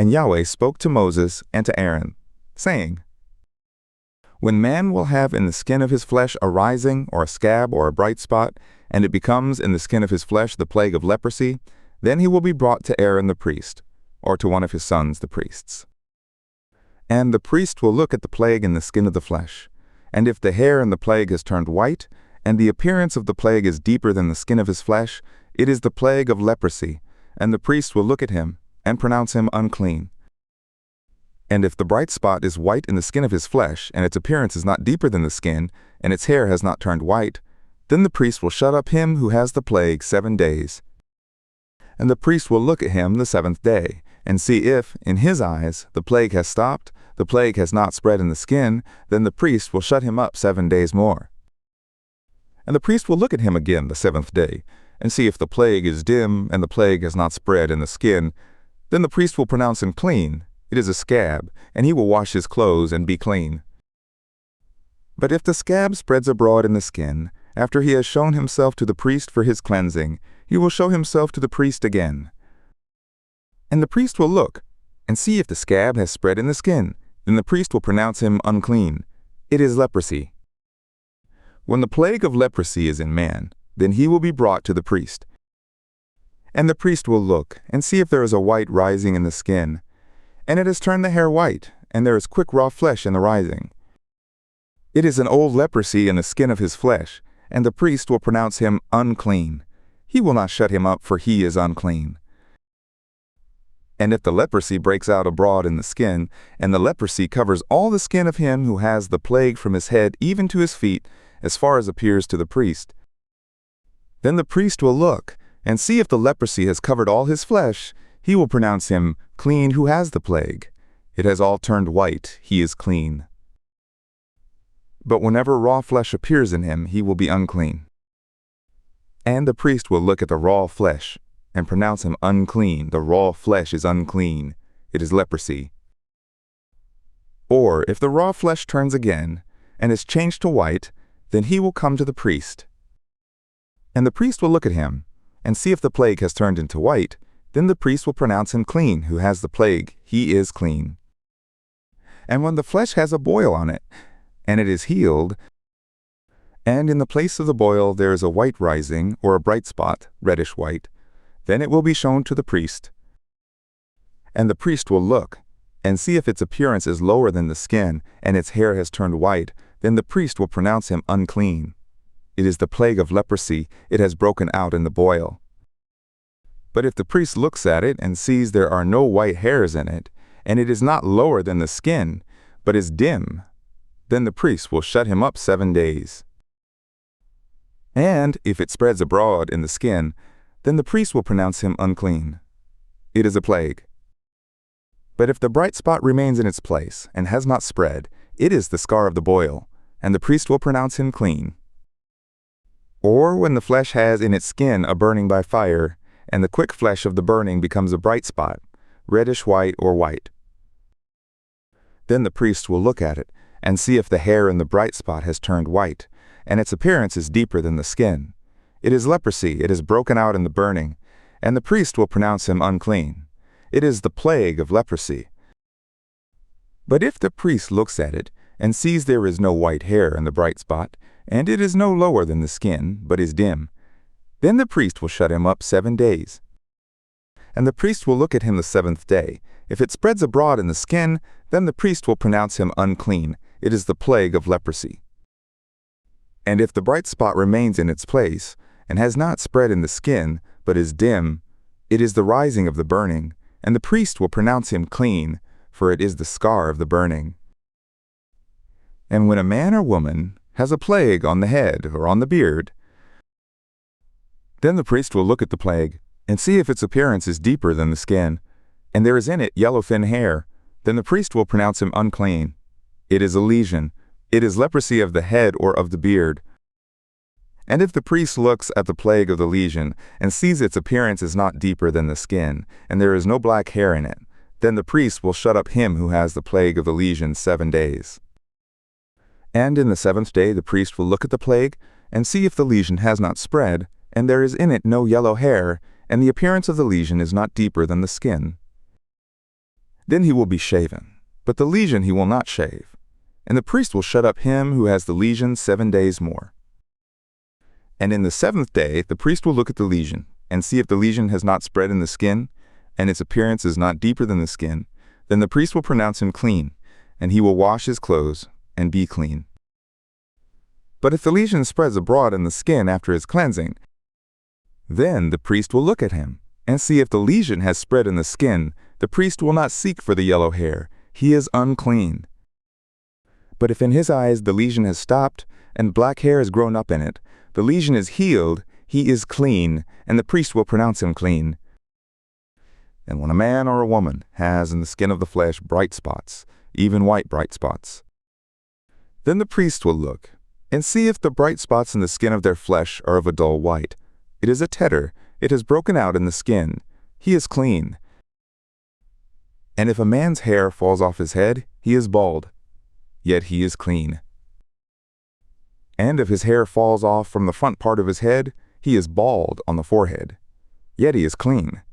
And Yahweh spoke to Moses and to Aaron, saying, When man will have in the skin of his flesh a rising, or a scab, or a bright spot, and it becomes in the skin of his flesh the plague of leprosy, then he will be brought to Aaron the priest, or to one of his sons the priests. And the priest will look at the plague in the skin of the flesh, and if the hair in the plague has turned white, and the appearance of the plague is deeper than the skin of his flesh, it is the plague of leprosy, and the priest will look at him and pronounce him unclean. And if the bright spot is white in the skin of his flesh, and its appearance is not deeper than the skin, and its hair has not turned white, then the priest will shut up him who has the plague 7 days. And the priest will look at him the 7th day, and see if, in his eyes, the plague has stopped, the plague has not spread in the skin, then the priest will shut him up 7 days more. And the priest will look at him again the 7th day, and see if the plague is dim, and the plague has not spread in the skin, then the priest will pronounce him clean. It is a scab, and he will wash his clothes and be clean. But if the scab spreads abroad in the skin, after he has shown himself to the priest for his cleansing, he will show himself to the priest again. And the priest will look, and see if the scab has spread in the skin, then the priest will pronounce him unclean. It is leprosy. When the plague of leprosy is in man, then he will be brought to the priest. And the priest will look, and see if there is a white rising in the skin, and it has turned the hair white, and there is quick raw flesh in the rising. It is an old leprosy in the skin of his flesh, and the priest will pronounce him unclean. He will not shut him up, for he is unclean. And if the leprosy breaks out abroad in the skin, and the leprosy covers all the skin of him who has the plague from his head even to his feet, as far as appears to the priest, then the priest will look, and see if the leprosy has covered all his flesh. He will pronounce him clean who has the plague. It has all turned white, he is clean. But whenever raw flesh appears in him, he will be unclean. And the priest will look at the raw flesh, and pronounce him unclean. The raw flesh is unclean. It is leprosy. Or if the raw flesh turns again, and is changed to white, then he will come to the priest. And the priest will look at him, and see if the plague has turned into white. Then the priest will pronounce him clean who has the plague. He is clean. And when the flesh has a boil on it, and it is healed, and in the place of the boil there is a white rising, or a bright spot, reddish white, then it will be shown to the priest. And the priest will look, and see if its appearance is lower than the skin, and its hair has turned white, then the priest will pronounce him unclean. It is the plague of leprosy. It has broken out in the boil. But if the priest looks at it and sees there are no white hairs in it, and it is not lower than the skin, but is dim, then the priest will shut him up 7 days. And if it spreads abroad in the skin, then the priest will pronounce him unclean. It is a plague. But if the bright spot remains in its place and has not spread, it is the scar of the boil, and the priest will pronounce him clean. Or when the flesh has in its skin a burning by fire, and the quick flesh of the burning becomes a bright spot, reddish white or white. Then the priest will look at it, and see if the hair in the bright spot has turned white, and its appearance is deeper than the skin. It is leprosy. It is broken out in the burning, and the priest will pronounce him unclean. It is the plague of leprosy. But if the priest looks at it, and sees there is no white hair in the bright spot, and it is no lower than the skin, but is dim, then the priest will shut him up 7 days. And the priest will look at him the 7th day. If it spreads abroad in the skin, then the priest will pronounce him unclean. It is the plague of leprosy. And if the bright spot remains in its place, and has not spread in the skin, but is dim, it is the rising of the burning, and the priest will pronounce him clean, for it is the scar of the burning. And when a man or woman has a plague on the head or on the beard, then the priest will look at the plague, and see if its appearance is deeper than the skin, and there is in it yellow thin hair. Then the priest will pronounce him unclean. It is a lesion. It is leprosy of the head or of the beard. And if the priest looks at the plague of the lesion, and sees its appearance is not deeper than the skin, and there is no black hair in it, then the priest will shut up him who has the plague of the lesion 7 days. And in the 7th day the priest will look at the plague, and see if the lesion has not spread, and there is in it no yellow hair, and the appearance of the lesion is not deeper than the skin. Then he will be shaven, but the lesion he will not shave. And the priest will shut up him who has the lesion 7 days more. And in the 7th day the priest will look at the lesion, and see if the lesion has not spread in the skin, and its appearance is not deeper than the skin. Then the priest will pronounce him clean, and he will wash his clothes and be clean. But if the lesion spreads abroad in the skin after his cleansing, then the priest will look at him, and see if the lesion has spread in the skin. The priest will not seek for the yellow hair. He is unclean. But if in his eyes the lesion has stopped, and black hair has grown up in it, the lesion is healed, he is clean, and the priest will pronounce him clean. And when a man or a woman has in the skin of the flesh bright spots, even white bright spots, then the priest will look, and see if the bright spots in the skin of their flesh are of a dull white. It is a tetter, it has broken out in the skin. He is clean. And if a man's hair falls off his head, he is bald, yet he is clean. And if his hair falls off from the front part of his head, he is bald on the forehead, yet he is clean.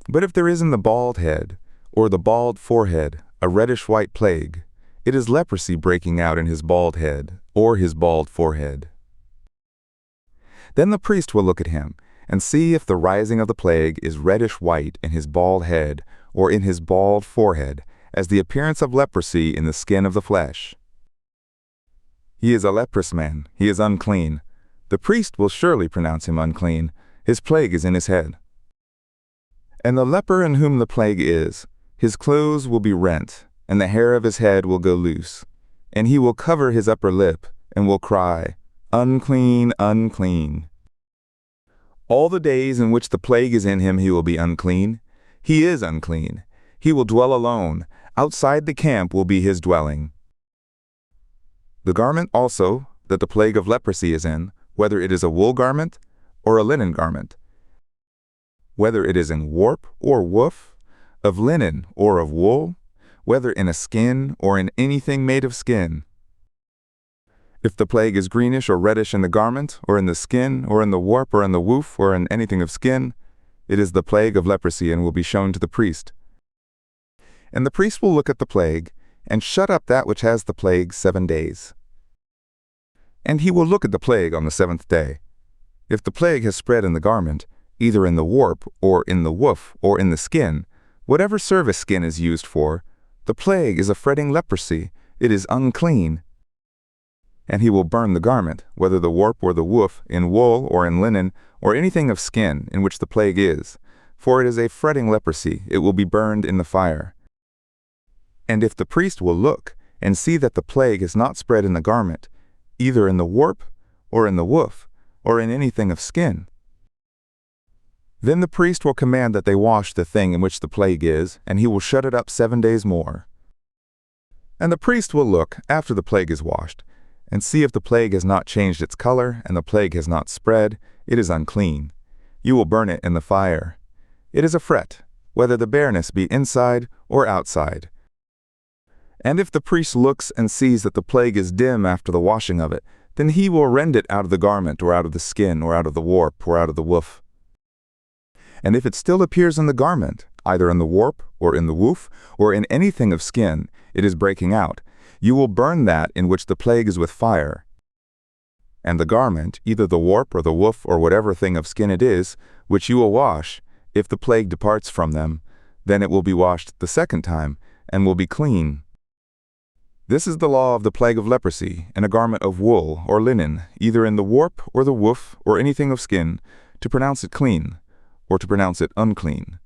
But if there is in the bald head, or the bald forehead, a reddish-white plague, it is leprosy breaking out in his bald head, or his bald forehead. Then the priest will look at him, and see if the rising of the plague is reddish-white in his bald head, or in his bald forehead, as the appearance of leprosy in the skin of the flesh. He is a leprous man, he is unclean. The priest will surely pronounce him unclean. His plague is in his head. And the leper in whom the plague is, his clothes will be rent, and the hair of his head will go loose. And he will cover his upper lip, and will cry, Unclean, unclean. All the days in which the plague is in him he will be unclean. He is unclean. He will dwell alone. Outside the camp will be his dwelling. The garment also that the plague of leprosy is in, whether it is a wool garment or a linen garment, whether it is in warp or woof, of linen or of wool, whether in a skin or in anything made of skin. If the plague is greenish or reddish in the garment, or in the skin, or in the warp, or in the woof, or in anything of skin, it is the plague of leprosy and will be shown to the priest. And the priest will look at the plague, and shut up that which has the plague 7 days. And he will look at the plague on the 7th day. If the plague has spread in the garment, either in the warp, or in the woof, or in the skin, whatever service skin is used for, the plague is a fretting leprosy, it is unclean. And he will burn the garment, whether the warp or the woof, in wool or in linen, or anything of skin in which the plague is, for it is a fretting leprosy, it will be burned in the fire. And if the priest will look, and see that the plague is not spread in the garment, either in the warp, or in the woof, or in anything of skin, then the priest will command that they wash the thing in which the plague is, and he will shut it up 7 days more. And the priest will look, after the plague is washed, and see if the plague has not changed its color, and the plague has not spread, it is unclean. You will burn it in the fire. It is a fret, whether the bareness be inside or outside. And if the priest looks and sees that the plague is dim after the washing of it, then he will rend it out of the garment, or out of the skin, or out of the warp, or out of the woof. And if it still appears in the garment, either in the warp, or in the woof, or in anything of skin, it is breaking out. You will burn that in which the plague is with fire. And the garment, either the warp or the woof or whatever thing of skin it is, which you will wash, if the plague departs from them, then it will be washed the 2nd time, and will be clean. This is the law of the plague of leprosy, in a garment of wool or linen, either in the warp or the woof or anything of skin, to pronounce it clean, or to pronounce it unclean.